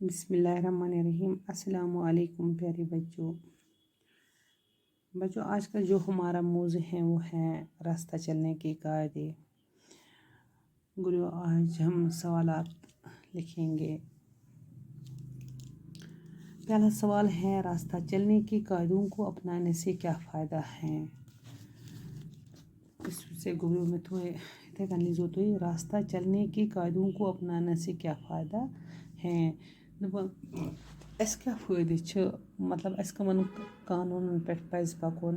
बिस्मिल्लाहिर्रहमानिर्रहीम। अस्सलामु अलैकुम प्यारे बच्चों आज का जो हमारा मौज़ू है वो है रास्ता चलने के कायदे। गुरु आज हम सवालात लिखेंगे। पहला सवाल है, रास्ता चलने के कायदों को अपनाने से क्या फ़ायदा है। इससे गुरु में थोड़े इतने कर लीजिए तो रास्ता चलने के कायदों को अपनाने से क्या फ़ायदा है। क्या फ़ायदे मतलब कमन कानून पे पज़ पकुन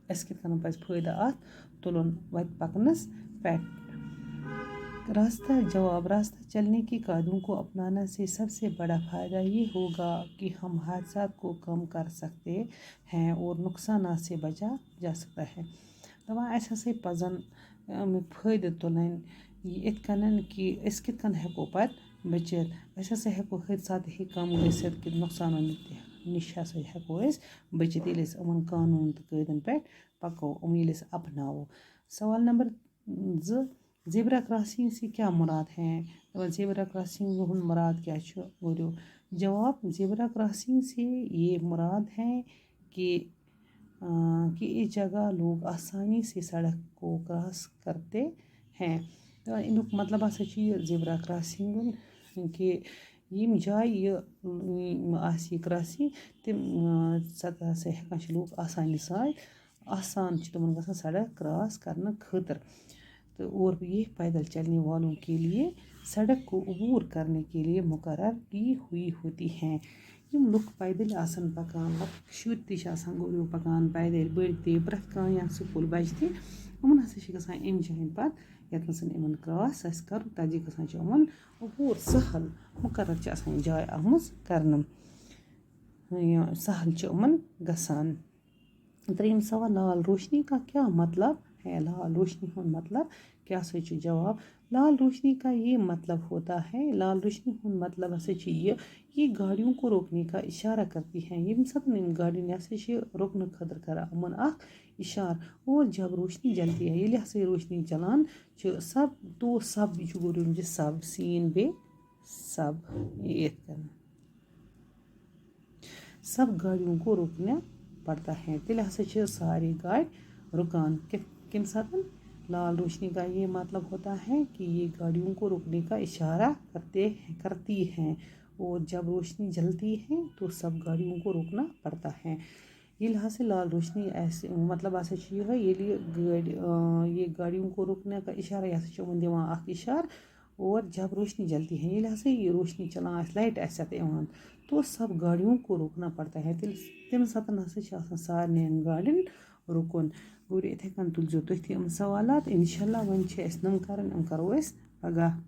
कित पज़ फ़ायदा तुलन वत पकनस पे। रास्ता चलने के कायदों को अपनाने से सबसे बड़ा फ़ायदा ये होगा कि हम हादसा को कम कर सकते हैं और नुकसान से बचा जा सकता है। दपान ऐसे पजन फ़ायदे तुलन इत कि कित कन हेको पत बचित हेको हादसात कम गसित कि नुकसान निश हेको बचित ये कानून तो कायदन पे पको ये अपनावो। सवाल नंबर 2, ज़ेब्रा क्रॉसिंग से क्या मुराद है। ज़ेब्रा क्रॉसिंग मुराद क्या गुरु। जवाब, ज़ेब्रा क्रॉसिंग से ये मुराद है कि इस जगह लोग आसानी से सड़क को क्रॉस करते हैं। तो इनुक मतलब ज़ेब्रा क्रॉसिंग कि यम जाय ये क्रॉसिंग तम सतह से हेकान लोग आसान तमन गसान सड़क क्रॉस करने खातिर। तो और ये पैदल चलने वालों के लिए सड़क को अबूर करने के लिए मुकर्रर की हुई होती हैं। यम लुक पैदल आसन पकान शुर तसान गोरियो पकान पैदल बड़ ते प्रथ कह स्कूल बच्चे ते यमन हसा गसान अम जान पत यतनसन यमन क्रॉस कर तजी गसान यमन अबूर सहल मुकर्रर जाय आमज करन सहल यमन गसान। 3 सवाल, लाल रोशनी का क्या मतलब है। लाल रोशनी का मतलब क्या सच। जवाब, लाल रोशनी का ये मतलब होता है, लाल रोशनी मतलब ये गाड़ियों को रोकने का इशारा करती है। यम सत गाड़ी रोकने खतर कर अमन इशार। और जब रोशनी जलती है ये रोशनी चलान सब तो सब सब सीन बे सब सब गाड़ियों को रोकना पड़ता है। तेल सारी गाड़ी रुकान किम सातन। लाल रोशनी का ये मतलब होता है कि ये गाड़ियों को रोकने का इशारा करती हैं और जब रोशनी जलती है तो सब गाड़ियों को रोकना पड़ता है। ये लाल रोशनी ऐसे मतलब ये गाड़ियों को रोकने का इशारा दिवान इशार। और जब रोशनी जलती है ये रोशनी चलान लाइट तो सब गाड़ियों को रोकना पड़ता है। तम सतन सारे गाड़ियों रुकन। और इथे कन तुलजो तुम सवालात इंशाल्लाह वन नम कर करो पगह।